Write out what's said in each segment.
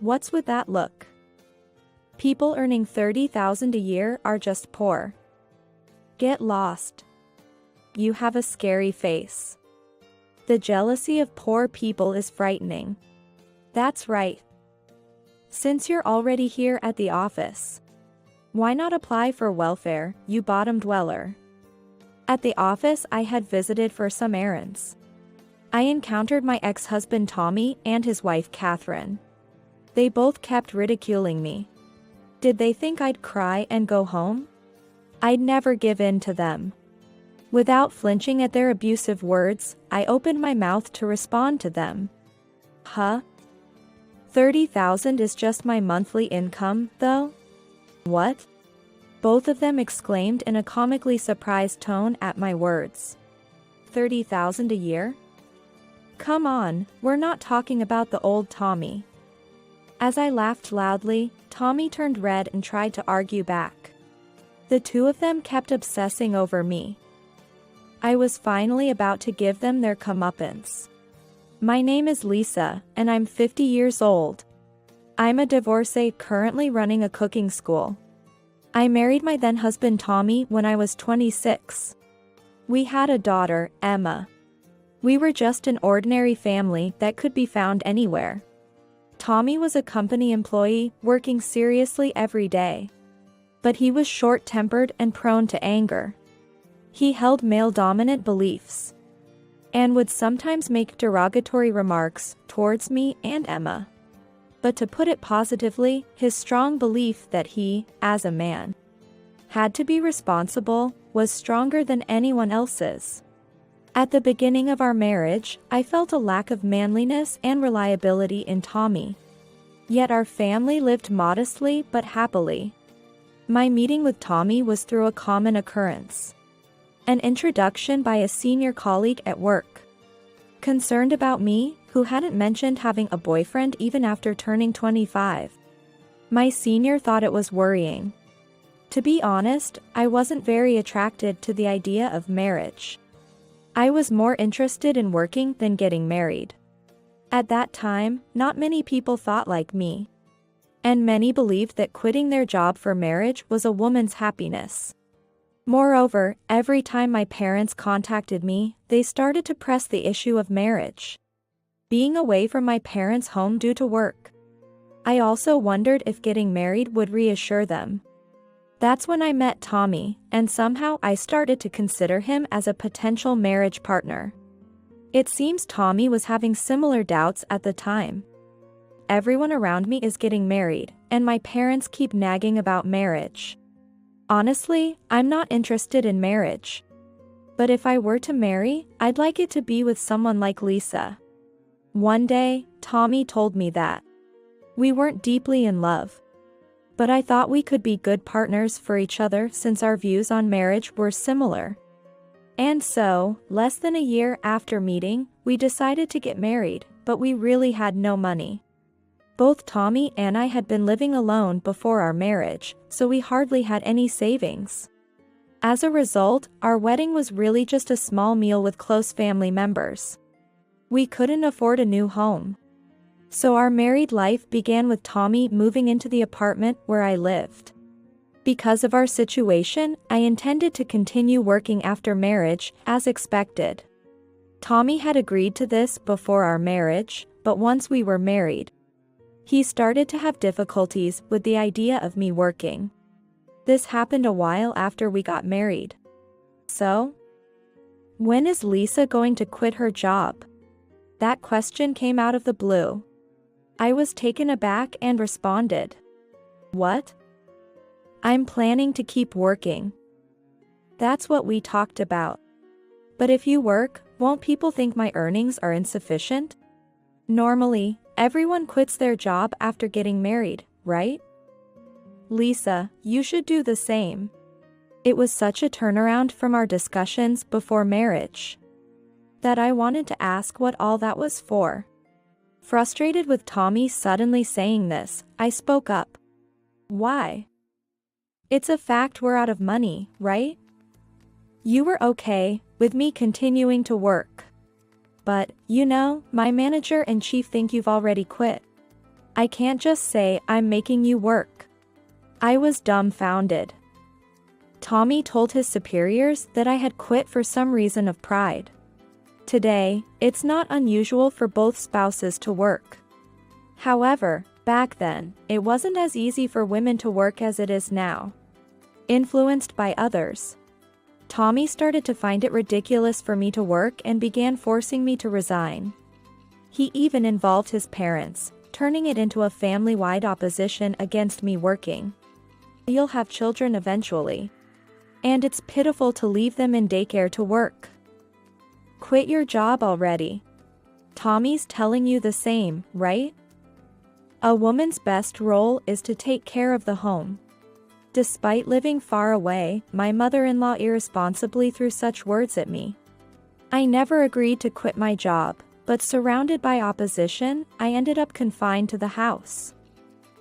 What's with that look? People earning $30,000 a year are just poor. Get lost. You have a scary face. The jealousy of poor people is frightening. That's right. Since you're already here at the office, why not apply for welfare, you bottom dweller? At the office I had visited for some errands. I encountered my ex-husband Tommy and his wife Catherine. They both kept ridiculing me. Did they think I'd cry and go home? I'd never give in to them. Without flinching at their abusive words, I opened my mouth to respond to them. Huh? $30,000 is just my monthly income, though? What? Both of them exclaimed in a comically surprised tone at my words. $30,000 a year? Come on, we're not talking about the old Tommy. As I laughed loudly, Tommy turned red and tried to argue back. The two of them kept obsessing over me. I was finally about to give them their comeuppance. My name is Lisa, and I'm 50 years old. I'm a divorcee currently running a cooking school. I married my then-husband Tommy when I was 26. We had a daughter, Emma. We were just an ordinary family that could be found anywhere. Tommy was a company employee working seriously every day. But he was short-tempered and prone to anger. He held male-dominant beliefs and would sometimes make derogatory remarks towards me and Emma. But to put it positively, his strong belief that he, as a man, had to be responsible was stronger than anyone else's. At the beginning of our marriage, I felt a lack of manliness and reliability in Tommy. Yet our family lived modestly but happily. My meeting with Tommy was through a common occurrence. An introduction by a senior colleague at work. Concerned about me, who hadn't mentioned having a boyfriend even after turning 25. My senior thought it was worrying. To be honest, I wasn't very attracted to the idea of marriage. I was more interested in working than getting married. At that time, not many people thought like me. And many believed that quitting their job for marriage was a woman's happiness. Moreover, every time my parents contacted me, they started to press the issue of marriage. Being away from my parents' home due to work. I also wondered if getting married would reassure them. That's when I met Tommy, and somehow I started to consider him as a potential marriage partner. It seems Tommy was having similar doubts at the time. Everyone around me is getting married, and my parents keep nagging about marriage. Honestly, I'm not interested in marriage. But if I were to marry, I'd like it to be with someone like Lisa. One day, Tommy told me that we weren't deeply in love. But I thought we could be good partners for each other since our views on marriage were similar. And so, less than a year after meeting, we decided to get married, but we really had no money. Both Tommy and I had been living alone before our marriage, so we hardly had any savings. As a result, our wedding was really just a small meal with close family members. We couldn't afford a new home. So our married life began with Tommy moving into the apartment where I lived. Because of our situation, I intended to continue working after marriage, as expected. Tommy had agreed to this before our marriage, but once we were married, he started to have difficulties with the idea of me working. This happened a while after we got married. So, when is Lisa going to quit her job? That question came out of the blue. I was taken aback and responded, "What? I'm planning to keep working." That's what we talked about. But if you work, won't people think my earnings are insufficient? Normally, everyone quits their job after getting married, right? Lisa, you should do the same. It was such a turnaround from our discussions before marriage that I wanted to ask what all that was for. Frustrated with Tommy suddenly saying this, I spoke up. Why? It's a fact we're out of money, right? You were okay with me continuing to work. But, you know, my manager and chief think you've already quit. I can't just say I'm making you work. I was dumbfounded. Tommy told his superiors that I had quit for some reason of pride. Today, it's not unusual for both spouses to work. However, back then, it wasn't as easy for women to work as it is now. Influenced by others, Tommy started to find it ridiculous for me to work and began forcing me to resign. He even involved his parents, turning it into a family-wide opposition against me working. You'll have children eventually. And it's pitiful to leave them in daycare to work. Quit your job already. Tommy's telling you the same, right? A woman's best role is to take care of the home. Despite living far away, my mother-in-law irresponsibly threw such words at me. I never agreed to quit my job, but surrounded by opposition, I ended up confined to the house.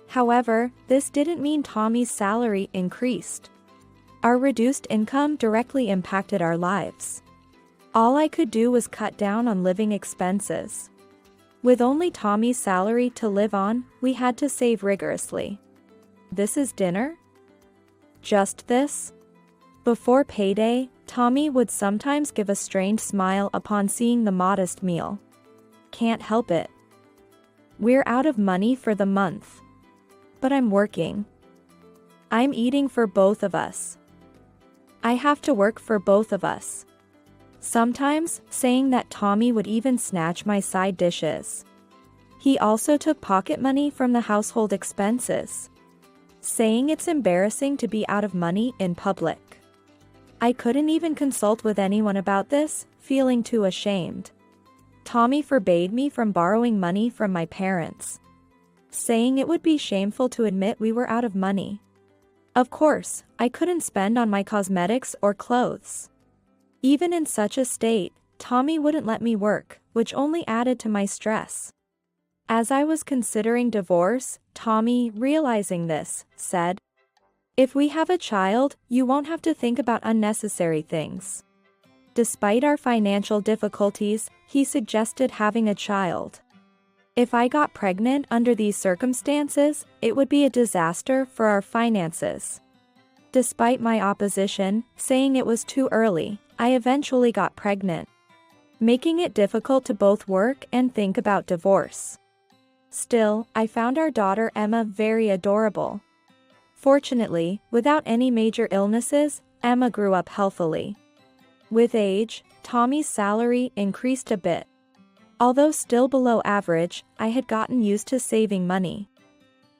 However, this didn't mean Tommy's salary increased. Our reduced income directly impacted our lives. All I could do was cut down on living expenses. With only Tommy's salary to live on, we had to save rigorously. This is dinner? Just this? Before payday, Tommy would sometimes give a strained smile upon seeing the modest meal. Can't help it. We're out of money for the month. But I'm working. I'm eating for both of us. I have to work for both of us. Sometimes, saying that Tommy would even snatch my side dishes. He also took pocket money from the household expenses, saying it's embarrassing to be out of money in public. I couldn't even consult with anyone about this, feeling too ashamed. Tommy forbade me from borrowing money from my parents, saying it would be shameful to admit we were out of money. Of course, I couldn't spend on my cosmetics or clothes. Even in such a state, Tommy wouldn't let me work, which only added to my stress. As I was considering divorce, Tommy, realizing this, said, "If we have a child, you won't have to think about unnecessary things." Despite our financial difficulties, he suggested having a child. If I got pregnant under these circumstances, it would be a disaster for our finances. Despite my opposition, saying it was too early, I eventually got pregnant, making it difficult to both work and think about divorce. Still, I found our daughter Emma very adorable. Fortunately, without any major illnesses, Emma grew up healthily. With age, Tommy's salary increased a bit. Although still below average, I had gotten used to saving money.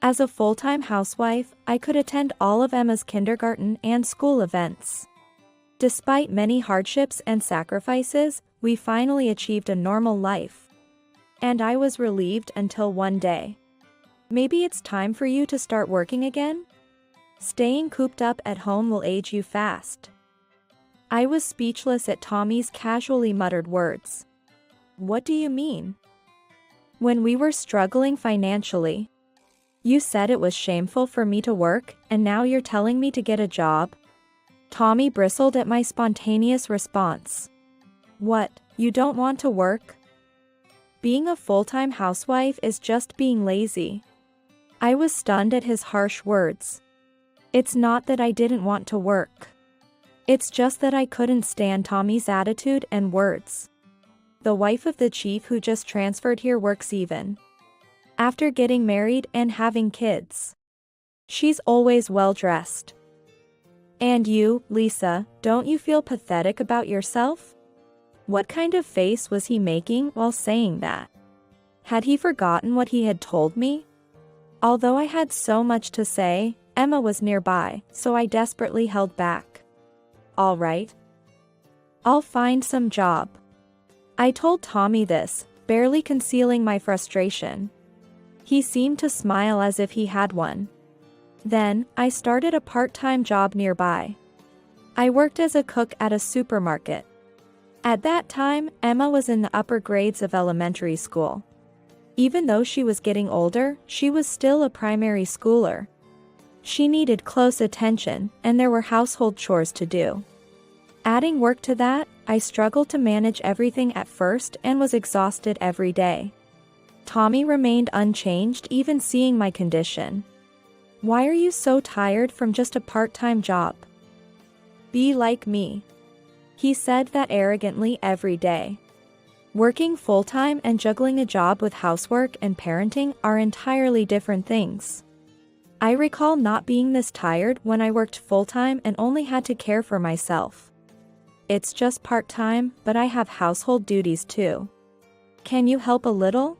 As a full-time housewife, I could attend all of Emma's kindergarten and school events. Despite many hardships and sacrifices, we finally achieved a normal life. And I was relieved until one day. Maybe it's time for you to start working again? Staying cooped up at home will age you fast. I was speechless at Tommy's casually muttered words. What do you mean? When we were struggling financially, you said it was shameful for me to work, and now you're telling me to get a job? Tommy bristled at my spontaneous response. What, you don't want to work? Being a full-time housewife is just being lazy. I was stunned at his harsh words. It's not that I didn't want to work. It's just that I couldn't stand Tommy's attitude and words. The wife of the chief who just transferred here works even after getting married and having kids. She's always well-dressed. And you, Lisa, don't you feel pathetic about yourself? What kind of face was he making while saying that? Had he forgotten what he had told me? Although I had so much to say, Emma was nearby, so I desperately held back. All right. I'll find some job. I told Tommy this, barely concealing my frustration. He seemed to smile as if he had one. Then, I started a part-time job nearby. I worked as a cook at a supermarket. At that time, Emma was in the upper grades of elementary school. Even though she was getting older, she was still a primary schooler. She needed close attention, and there were household chores to do. Adding work to that, I struggled to manage everything at first and was exhausted every day. Tommy remained unchanged even seeing my condition. Why are you so tired from just a part-time job? Be like me. He said that arrogantly every day. Working full-time and juggling a job with housework and parenting are entirely different things. I recall not being this tired when I worked full-time and only had to care for myself. It's just part-time, but I have household duties too. Can you help a little?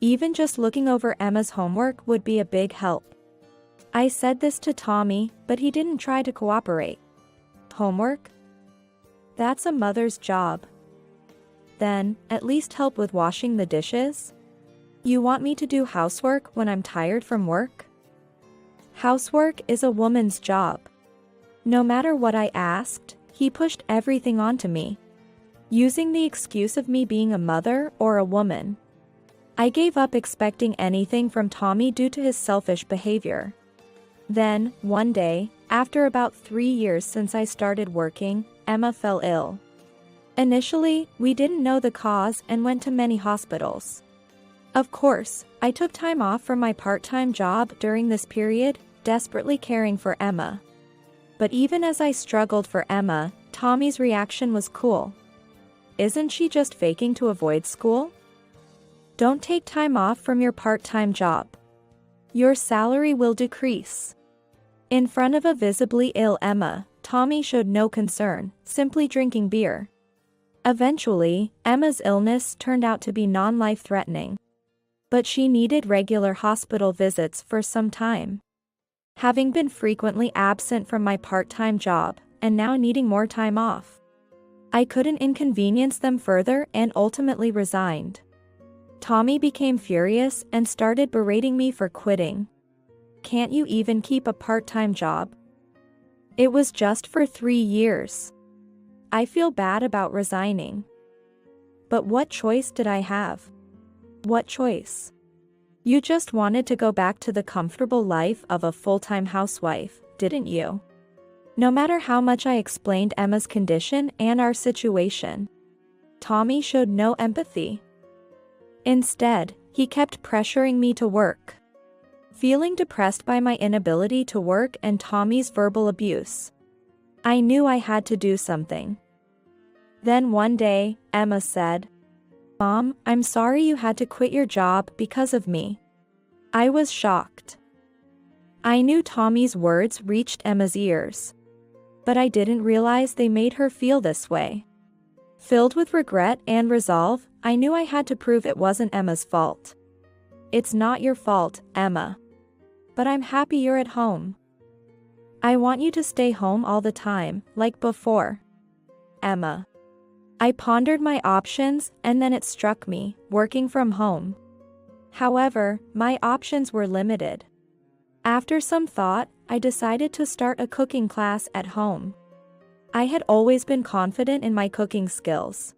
Even just looking over Emma's homework would be a big help. I said this to Tommy, but he didn't try to cooperate. Homework? That's a mother's job. Then, at least help with washing the dishes? You want me to do housework when I'm tired from work? Housework is a woman's job. No matter what I asked, he pushed everything onto me, using the excuse of me being a mother or a woman. I gave up expecting anything from Tommy due to his selfish behavior. Then, one day, after about 3 years since I started working, Emma fell ill. Initially, we didn't know the cause and went to many hospitals. Of course, I took time off from my part-time job during this period, desperately caring for Emma. But even as I struggled for Emma, Tommy's reaction was cool. Isn't she just faking to avoid school? Don't take time off from your part-time job. Your salary will decrease. In front of a visibly ill Emma, Tommy showed no concern, simply drinking beer. Eventually, Emma's illness turned out to be non-life-threatening. But she needed regular hospital visits for some time. Having been frequently absent from my part-time job, and now needing more time off, I couldn't inconvenience them further and ultimately resigned. Tommy became furious and started berating me for quitting. Can't you even keep a part-time job? It was just for 3 years. I feel bad about resigning. But what choice did I have? What choice? You just wanted to go back to the comfortable life of a full-time housewife, didn't you? No matter how much I explained Emma's condition and our situation, Tommy showed no empathy. Instead, he kept pressuring me to work. Feeling depressed by my inability to work and Tommy's verbal abuse, I knew I had to do something. Then one day, Emma said, "Mom, I'm sorry you had to quit your job because of me." I was shocked. I knew Tommy's words reached Emma's ears, but I didn't realize they made her feel this way. Filled with regret and resolve, I knew I had to prove it wasn't Emma's fault. It's not your fault, Emma. But I'm happy you're at home. I want you to stay home all the time, like before. Emma. I pondered my options and then it struck me, working from home. However, my options were limited. After some thought, I decided to start a cooking class at home. I had always been confident in my cooking skills.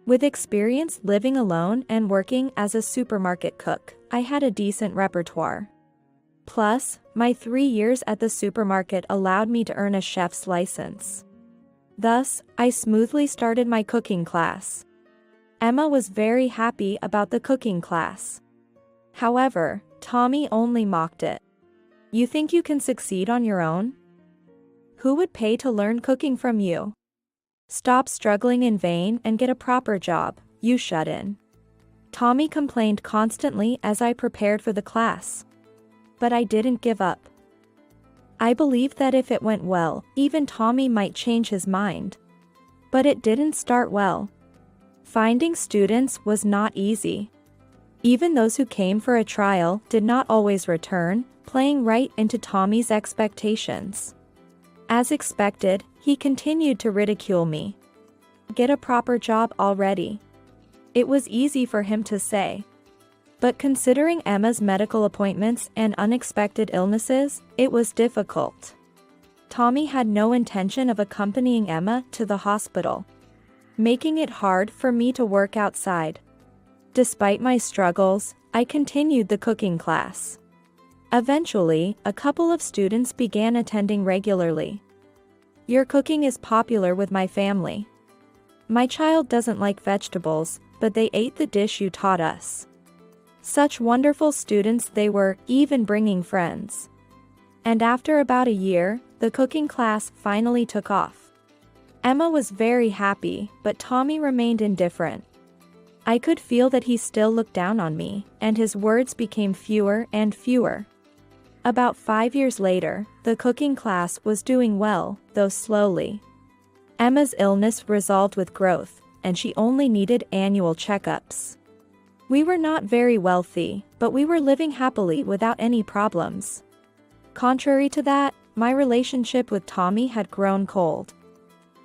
With experience living alone and working as a supermarket cook, I had a decent repertoire. Plus, my 3 years at the supermarket allowed me to earn a chef's license. Thus, I smoothly started my cooking class. Emma was very happy about the cooking class. However, Tommy only mocked it. You think you can succeed on your own? Who would pay to learn cooking from you? Stop struggling in vain and get a proper job, you shut in. Tommy complained constantly as I prepared for the class. But I didn't give up. I believed that if it went well, even Tommy might change his mind. But it didn't start well. Finding students was not easy. Even those who came for a trial did not always return, playing right into Tommy's expectations. As expected, he continued to ridicule me. Get a proper job already. It was easy for him to say. But considering Emma's medical appointments and unexpected illnesses, it was difficult. Tommy had no intention of accompanying Emma to the hospital, making it hard for me to work outside. Despite my struggles, I continued the cooking class. Eventually, a couple of students began attending regularly. Your cooking is popular with my family. My child doesn't like vegetables, but they ate the dish you taught us. Such wonderful students they were, even bringing friends. And after about a year, the cooking class finally took off. Emma was very happy, but Tommy remained indifferent. I could feel that he still looked down on me, and his words became fewer and fewer. About 5 years later, the cooking class was doing well, though slowly. Emma's illness resolved with growth, and she only needed annual checkups. We were not very wealthy, but we were living happily without any problems. Contrary to that, my relationship with Tommy had grown cold.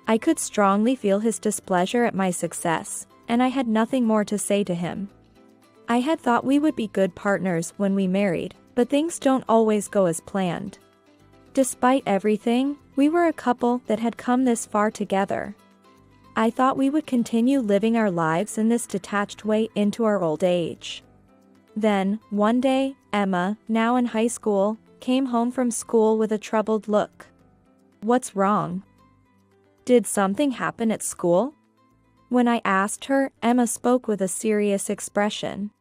I could strongly feel his displeasure at my success, and I had nothing more to say to him. I had thought we would be good partners when we married, but things don't always go as planned. Despite everything, we were a couple that had come this far together. I thought we would continue living our lives in this detached way into our old age. Then, one day, Emma, now in high school, came home from school with a troubled look. "What's wrong? Did something happen at school?" When I asked her, Emma spoke with a serious expression.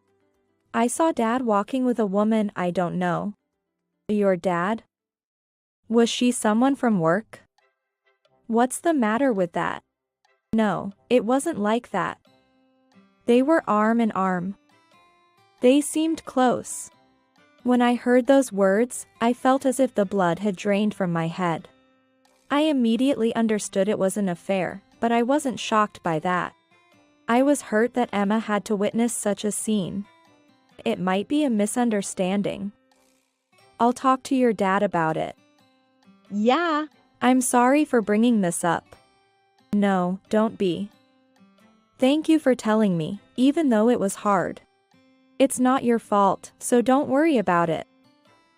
"I saw Dad walking with a woman I don't know." "Your dad? Was she someone from work?" "What's the matter with that?" "No, it wasn't like that. They were arm in arm. They seemed close." When I heard those words, I felt as if the blood had drained from my head. I immediately understood it was an affair, but I wasn't shocked by that. I was hurt that Emma had to witness such a scene. It might be a misunderstanding. "I'll talk to your dad about it." "Yeah, I'm sorry for bringing this up." "No, don't be. Thank you for telling me, even though it was hard. It's not your fault, so don't worry about it."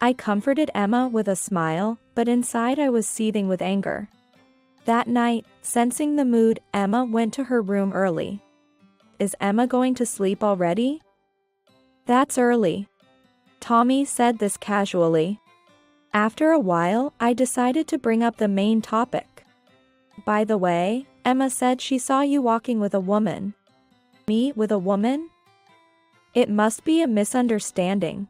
I comforted Emma with a smile, but inside I was seething with anger. That night, sensing the mood, Emma went to her room early. "Is Emma going to sleep already?" "That's early." Tommy said this casually. After a while, I decided to bring up the main topic. "By the way, Emma said she saw you walking with a woman." "Me with a woman?" "It must be a misunderstanding."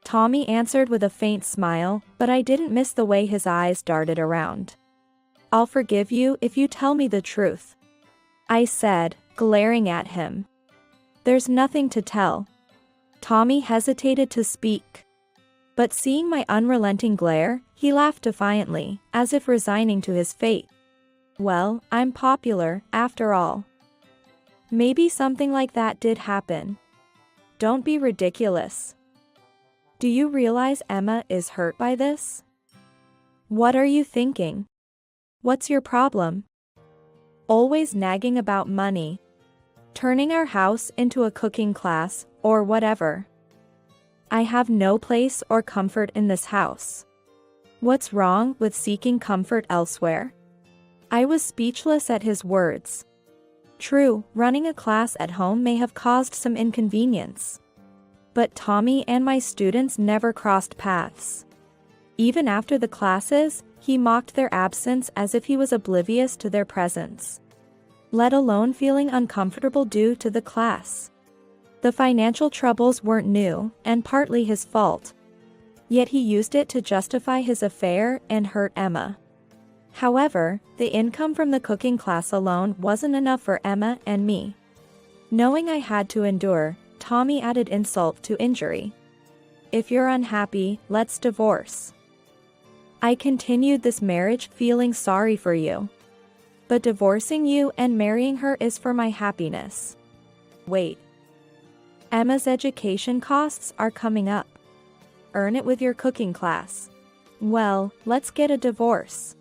Tommy answered with a faint smile, but I didn't miss the way his eyes darted around. "I'll forgive you if you tell me the truth," I said, glaring at him. "There's nothing to tell." Tommy hesitated to speak. But seeing my unrelenting glare, he laughed defiantly, as if resigning to his fate. "Well, I'm popular, after all. Maybe something like that did happen. Don't be ridiculous. Do you realize Emma is hurt by this? What are you thinking? What's your problem? Always nagging about money. Turning our house into a cooking class, or whatever. I have no place or comfort in this house. What's wrong with seeking comfort elsewhere?" I was speechless at his words. True, running a class at home may have caused some inconvenience. But Tommy and my students never crossed paths. Even after the classes, he mocked their absence as if he was oblivious to their presence. Let alone feeling uncomfortable due to the class. The financial troubles weren't new, and partly his fault. Yet he used it to justify his affair and hurt Emma. However, the income from the cooking class alone wasn't enough for Emma and me. Knowing I had to endure, Tommy added insult to injury. "If you're unhappy, let's divorce." I continued this marriage feeling sorry for you. But divorcing you and marrying her is for my happiness. Wait. Emma's education costs are coming up. Earn it with your cooking class. Well, let's get a divorce.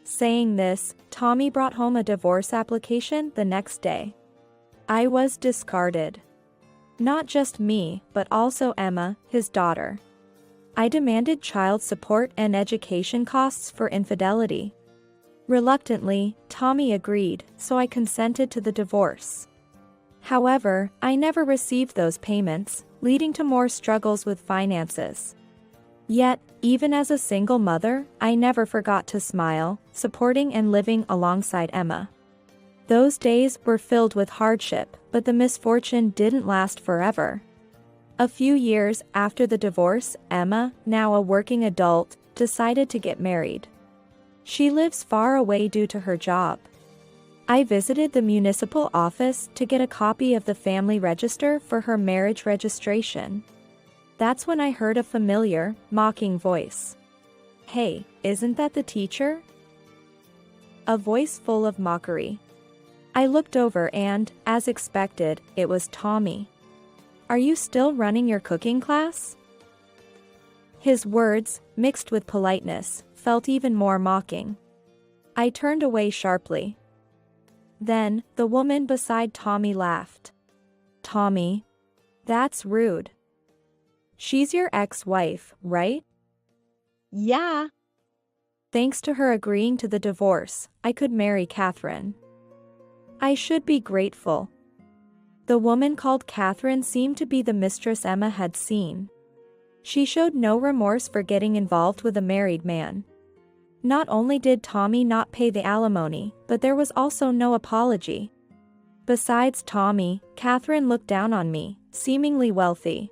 Saying this, Tommy brought home a divorce application the next day. I was discarded. Not just me, but also Emma, his daughter. I demanded child support and education costs for infidelity. Reluctantly, Tommy agreed, so I consented to the divorce. However, I never received those payments, leading to more struggles with finances. Yet, even as a single mother, I never forgot to smile, supporting and living alongside Emma. Those days were filled with hardship, but the misfortune didn't last forever. A few years after the divorce, Emma, now a working adult, decided to get married. She lives far away due to her job. I visited the municipal office to get a copy of the family register for her marriage registration. That's when I heard a familiar, mocking voice. "Hey, isn't that the teacher?" A voice full of mockery. I looked over and, as expected, it was Tommy. "Are you still running your cooking class?" His words, mixed with politeness, felt even more mocking. I turned away sharply. Then, the woman beside Tommy laughed. "Tommy? That's rude. She's your ex-wife, right?" Yeah. Thanks to her agreeing to the divorce, I could marry Catherine. I should be grateful. The woman called Catherine seemed to be the mistress Emma had seen. She showed no remorse for getting involved with a married man. Not only did Tommy not pay the alimony, but there was also no apology. Besides Tommy, Catherine looked down on me, seemingly wealthy.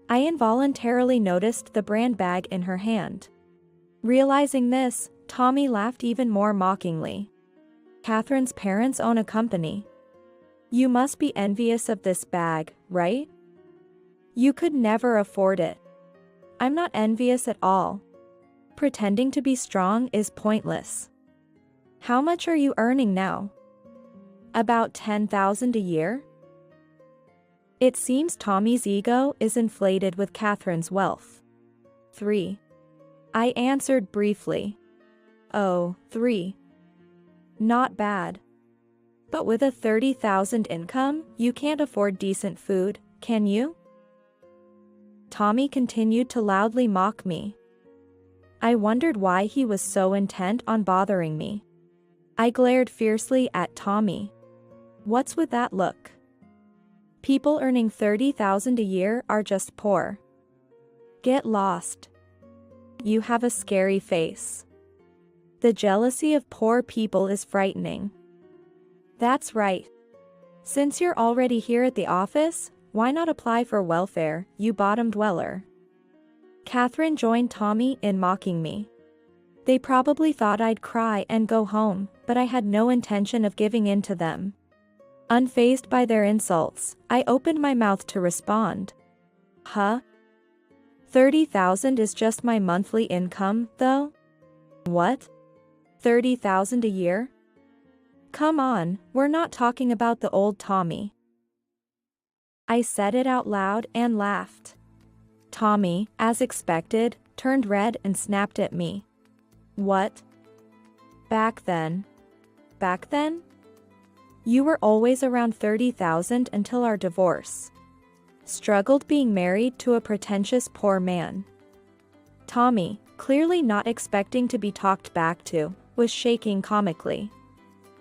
I involuntarily noticed the brand bag in her hand. Realizing this, Tommy laughed even more mockingly. "Catherine's parents own a company. You must be envious of this bag, right? You could never afford it." "I'm not envious at all. Pretending to be strong is pointless. How much are you earning now?" "About 10,000 a year." It seems Tommy's ego is inflated with Catherine's wealth. 3. I answered briefly. "Oh, 3. Not bad. But with a 30,000 income, you can't afford decent food, can you?" Tommy continued to loudly mock me. I wondered why he was so intent on bothering me. I glared fiercely at Tommy. "What's with that look? People earning 30,000 a year are just poor. Get lost. You have a scary face. The jealousy of poor people is frightening." "That's right. Since you're already here at the office, why not apply for welfare, you bottom dweller?" Catherine joined Tommy in mocking me. They probably thought I'd cry and go home, but I had no intention of giving in to them. Unfazed by their insults, I opened my mouth to respond. "Huh? 30,000 is just my monthly income, though?" "What? 30,000 a year? Come on, we're not talking about the old Tommy." I said it out loud and laughed. Tommy, as expected, turned red and snapped at me. "What? Back then? Back then? You were always around 30,000 until our divorce. Struggled being married to a pretentious poor man." Tommy, clearly not expecting to be talked back to, was shaking comically.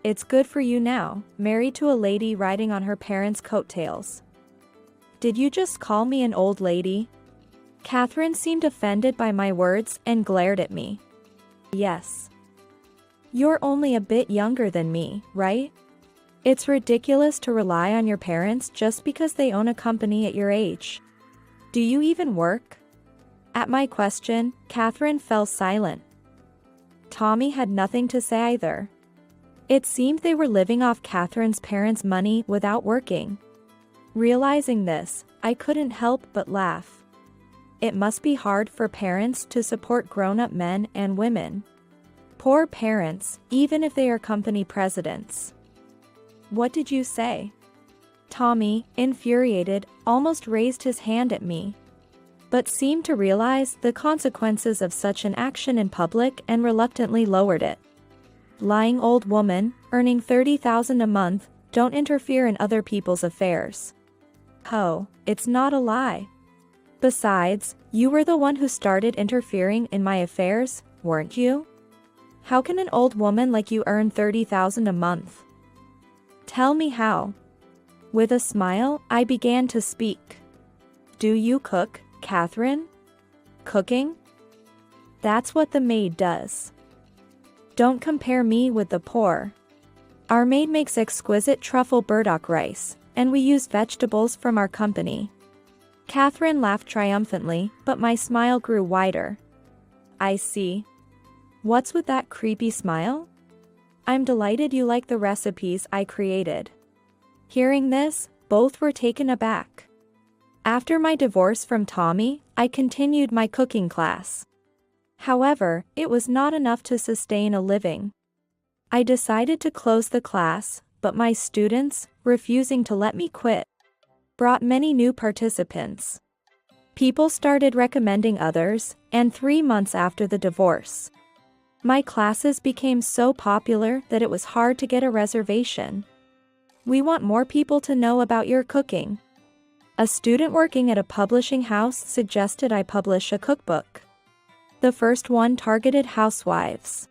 "It's good for you now, married to a lady riding on her parents' coattails." "Did you just call me an old lady?" Catherine seemed offended by my words and glared at me. "Yes. You're only a bit younger than me, right? It's ridiculous to rely on your parents just because they own a company at your age. Do you even work?" At my question, Catherine fell silent. Tommy had nothing to say either. It seemed they were living off Catherine's parents' money without working. Realizing this, I couldn't help but laugh. It must be hard for parents to support grown-up men and women. Poor parents, even if they are company presidents. "What did you say?" Tommy, infuriated, almost raised his hand at me, but seemed to realize the consequences of such an action in public and reluctantly lowered it. "Lying old woman, earning 30,000 a month, don't interfere in other people's affairs." "Oh, it's not a lie. Besides, you were the one who started interfering in my affairs, weren't you? How can an old woman like you earn 30,000 a month? Tell me how." With a smile, I began to speak. "Do you cook, Catherine? Cooking? That's what the maid does. Don't compare me with the poor. Our maid makes exquisite truffle burdock rice, and we use vegetables from our company. Catherine laughed triumphantly, but my smile grew wider. I see. What's with that creepy smile? I'm delighted you like the recipes I created. Hearing this, both were taken aback. After my divorce from Tommy, I continued my cooking class. However, it was not enough to sustain a living. I decided to close the class, but my students, refusing to let me quit, brought many new participants. People started recommending others, and 3 months after the divorce, my classes became so popular that it was hard to get a reservation. We want more people to know about your cooking. A student working at a publishing house suggested I publish a cookbook. The first one targeted housewives.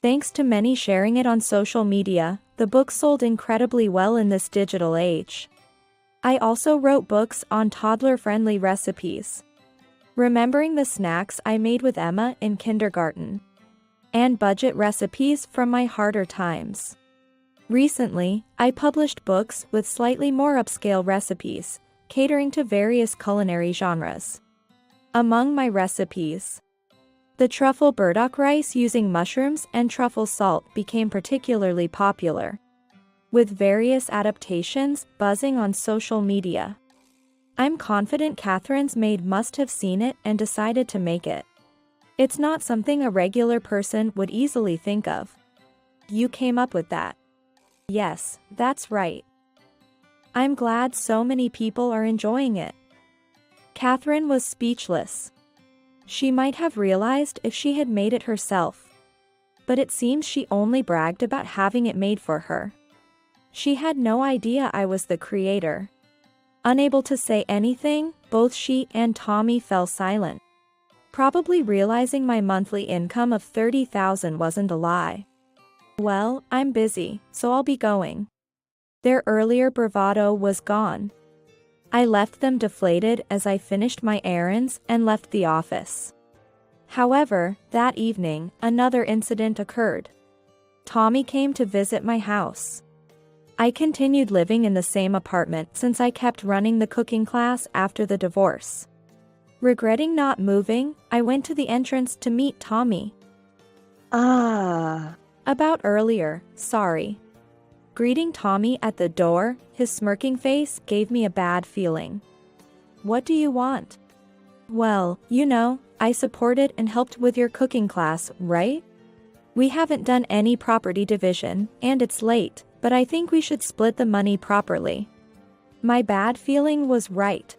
Thanks to many sharing it on social media, the book sold incredibly well in this digital age. I also wrote books on toddler-friendly recipes, remembering the snacks I made with Emma in kindergarten, and budget recipes from my harder times. Recently, I published books with slightly more upscale recipes, catering to various culinary genres. Among my recipes, the truffle burdock rice using mushrooms and truffle salt became particularly popular, with various adaptations buzzing on social media. I'm confident Catherine's maid must have seen it and decided to make it. It's not something a regular person would easily think of. You came up with that. Yes, that's right. I'm glad so many people are enjoying it. Catherine was speechless. She might have realized if she had made it herself, but it seems she only bragged about having it made for her. She had no idea I was the creator. Unable to say anything, both she and Tommy fell silent, probably realizing my monthly income of $30,000 wasn't a lie. Well, I'm busy, so I'll be going. Their earlier bravado was gone. I left them deflated as I finished my errands and left the office. However, that evening, another incident occurred. Tommy came to visit my house. I continued living in the same apartment since I kept running the cooking class after the divorce. Regretting not moving, I went to the entrance to meet Tommy. About earlier, sorry. Greeting Tommy at the door, his smirking face gave me a bad feeling. What do you want? Well, you know, I supported and helped with your cooking class, right? We haven't done any property division, and it's late, but I think we should split the money properly. My bad feeling was right.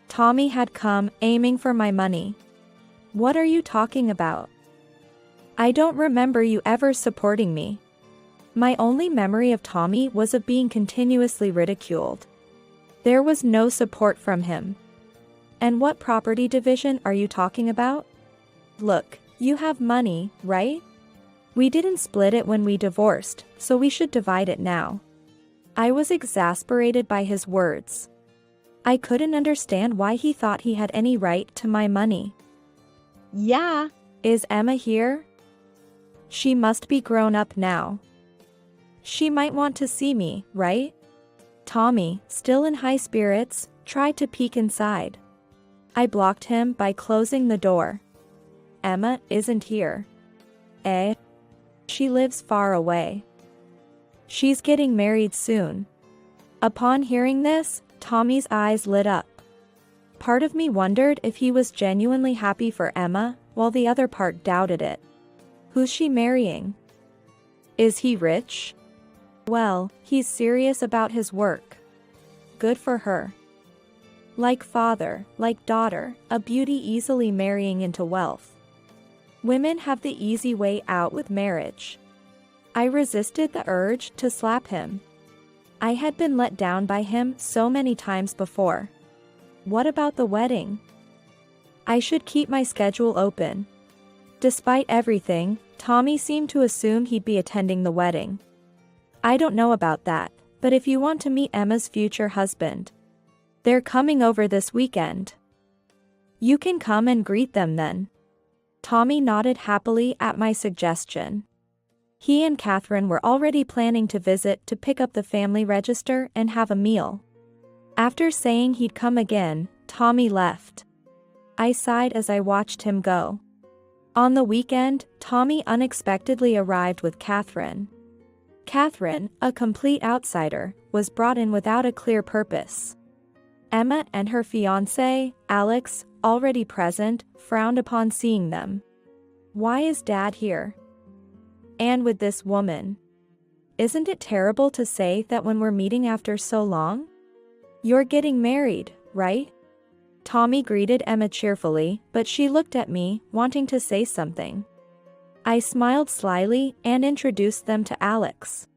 Tommy had come, aiming for my money. What are you talking about? I don't remember you ever supporting me. My only memory of Tommy was of being continuously ridiculed. There was no support from him. And what property division are you talking about? Look, you have money, right? We didn't split it when we divorced, so we should divide it now. I was exasperated by his words. I couldn't understand why he thought he had any right to my money. Yeah. Is Emma here? She must be grown up now. She might want to see me, right? Tommy, still in high spirits, tried to peek inside. I blocked him by closing the door. Emma isn't here. Eh? She lives far away. She's getting married soon. Upon hearing this, Tommy's eyes lit up. Part of me wondered if he was genuinely happy for Emma, while the other part doubted it. Who's she marrying? Is he rich? Well, he's serious about his work. Good for her. Like father, like daughter, a beauty easily marrying into wealth. Women have the easy way out with marriage. I resisted the urge to slap him. I had been let down by him so many times before. What about the wedding? I should keep my schedule open. Despite everything, Tommy seemed to assume he'd be attending the wedding. I don't know about that, but if you want to meet Emma's future husband, they're coming over this weekend. You can come and greet them then. Tommy nodded happily at my suggestion. He and Catherine were already planning to visit to pick up the family register and have a meal. After saying he'd come again, Tommy left. I sighed as I watched him go. On the weekend, Tommy unexpectedly arrived with Catherine. Catherine, a complete outsider, was brought in without a clear purpose. Emma and her fiancé, Alex, already present, frowned upon seeing them. Why is Dad here? And with this woman? Isn't it terrible to say that when we're meeting after so long? You're getting married, right? Tommy greeted Emma cheerfully, but she looked at me, wanting to say something. I smiled slyly and introduced them to Alex.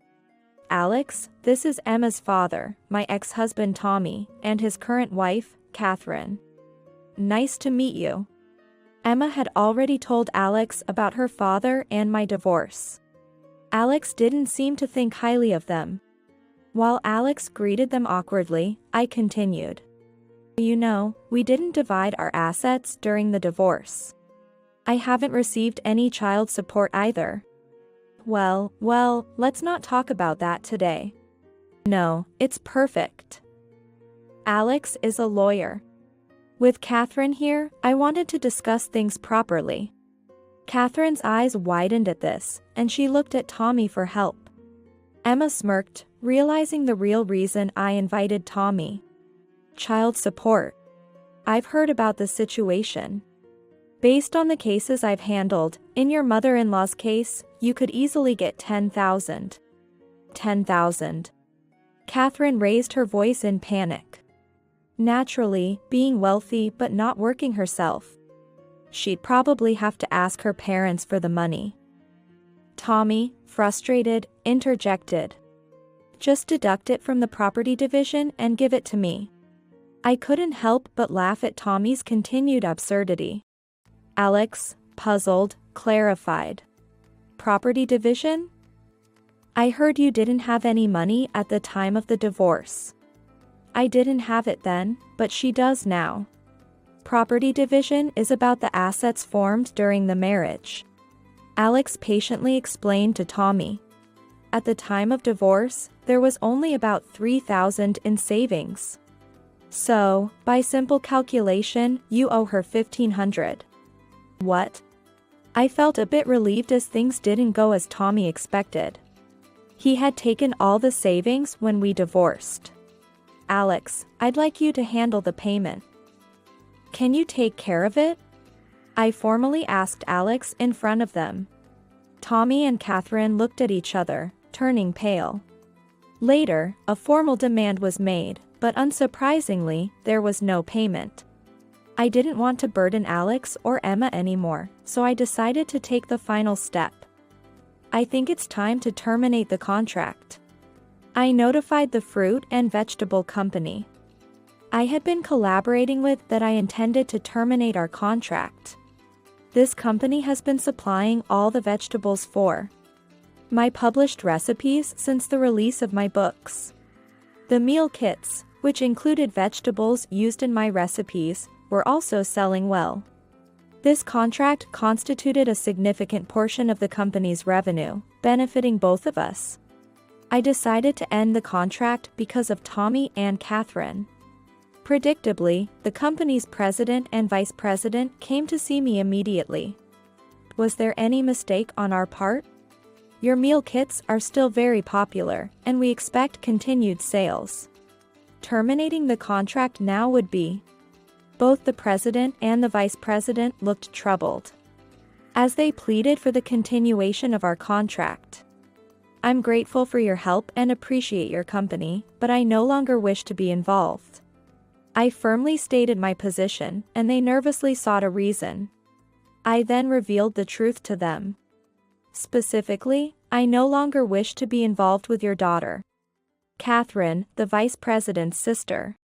Alex, this is Emma's father, my ex-husband Tommy, and his current wife, Catherine. Nice to meet you. Emma had already told Alex about her father and my divorce. Alex didn't seem to think highly of them. While Alex greeted them awkwardly, I continued. You know, we didn't divide our assets during the divorce. I haven't received any child support either. Well, let's not talk about that today. No, it's perfect. Alex is a lawyer. With Catherine here, I wanted to discuss things properly. Catherine's eyes widened at this, and she looked at Tommy for help. Emma smirked, realizing the real reason I invited Tommy. Child support. I've heard about the situation. Based on the cases I've handled, in your mother-in-law's case, you could easily get $10,000. $10,000. Catherine raised her voice in panic. Naturally, being wealthy but not working herself, she'd probably have to ask her parents for the money. Tommy, frustrated, interjected. Just deduct it from the property division and give it to me. I couldn't help but laugh at Tommy's continued absurdity. Alex, puzzled, clarified. Property division? I heard you didn't have any money at the time of the divorce. I didn't have it then, but she does now. Property division is about the assets formed during the marriage. Alex patiently explained to Tommy. At the time of divorce, there was only about $3,000 in savings. So, by simple calculation, you owe her $1,500. What? I felt a bit relieved as things didn't go as Tommy expected. He had taken all the savings when we divorced. Alex, I'd like you to handle the payment. Can you take care of it? I formally asked Alex in front of them. Tommy and Catherine looked at each other, turning pale. Later, a formal demand was made, but unsurprisingly, there was no payment. I didn't want to burden Alex or Emma anymore, so I decided to take the final step. I think it's time to terminate the contract. I notified the fruit and vegetable company I had been collaborating with that I intended to terminate our contract. This company has been supplying all the vegetables for my published recipes since the release of my books. The meal kits, which included vegetables used in my recipes, were also selling well. This contract constituted a significant portion of the company's revenue, benefiting both of us. I decided to end the contract because of Tommy and Catherine. Predictably, the company's president and vice president came to see me immediately. Was there any mistake on our part? Your meal kits are still very popular, and we expect continued sales. Terminating the contract now would be. Both the president and the vice president looked troubled, as they pleaded for the continuation of our contract. I'm grateful for your help and appreciate your company, but I no longer wish to be involved. I firmly stated my position, and they nervously sought a reason. I then revealed the truth to them. Specifically, I no longer wish to be involved with your daughter, Catherine, the vice president's sister.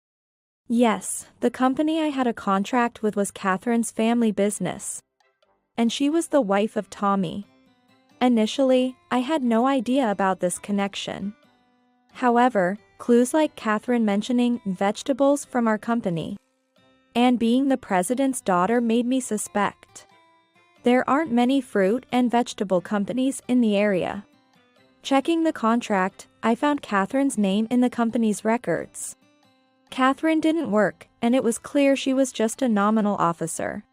Yes, the company I had a contract with was Catherine's family business, and she was the wife of Tommy. Initially, I had no idea about this connection. However, clues like Catherine mentioning vegetables from our company and being the president's daughter made me suspect. There aren't many fruit and vegetable companies in the area. Checking the contract, I found Catherine's name in the company's records. Catherine didn't work, and it was clear she was just a nominal officer.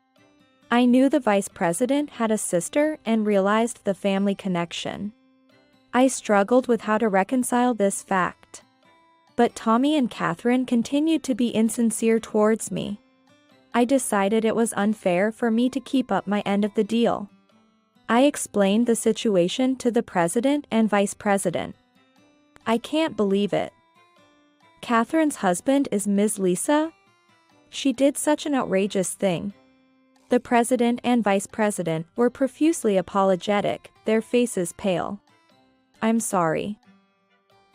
I knew the vice president had a sister and realized the family connection. I struggled with how to reconcile this fact. But Tommy and Catherine continued to be insincere towards me. I decided it was unfair for me to keep up my end of the deal. I explained the situation to the president and vice president. I can't believe it. Catherine's husband is Ms. Lisa? She did such an outrageous thing. The president and vice president were profusely apologetic, their faces pale. I'm sorry.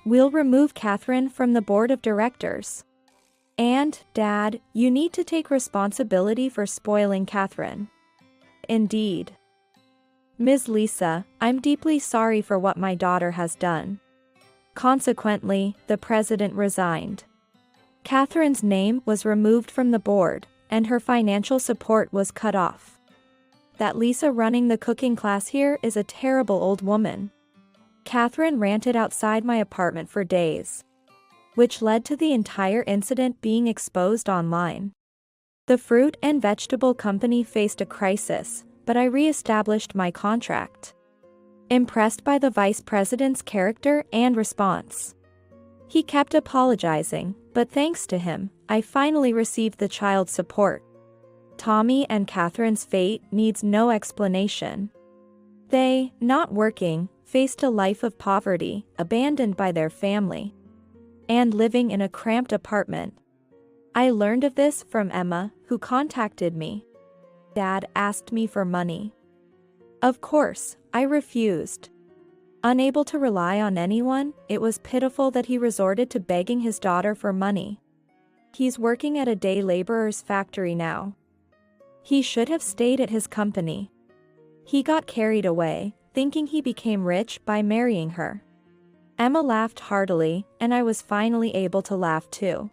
We'll remove Catherine from the board of directors. And, Dad, you need to take responsibility for spoiling Catherine. Indeed. Ms. Lisa, I'm deeply sorry for what my daughter has done. Consequently, the president resigned. Catherine's name was removed from the board, and her financial support was cut off. That Lisa running the cooking class here is a terrible old woman. Catherine ranted outside my apartment for days, which led to the entire incident being exposed online. The fruit and vegetable company faced a crisis, but I re-established my contract. Impressed by the vice president's character and response. He kept apologizing, but thanks to him, I finally received the child support. Tommy and Catherine's fate needs no explanation. They, not working, faced a life of poverty, abandoned by their family, and living in a cramped apartment. I learned of this from Emma, who contacted me. Dad asked me for money. Of course, I refused. Unable to rely on anyone, it was pitiful that he resorted to begging his daughter for money. He's working at a day laborer's factory now. He should have stayed at his company. He got carried away, thinking he became rich by marrying her. Emma laughed heartily, and I was finally able to laugh too.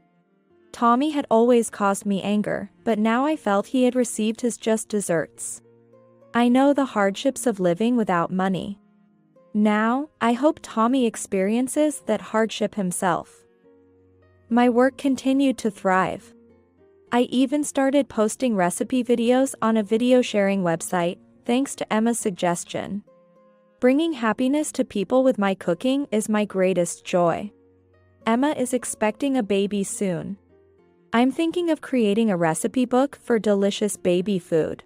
Tommy had always caused me anger, but now I felt he had received his just desserts. I know the hardships of living without money. Now, I hope Tommy experiences that hardship himself. My work continued to thrive. I even started posting recipe videos on a video sharing website, thanks to Emma's suggestion. Bringing happiness to people with my cooking is my greatest joy. Emma is expecting a baby soon. I'm thinking of creating a recipe book for delicious baby food.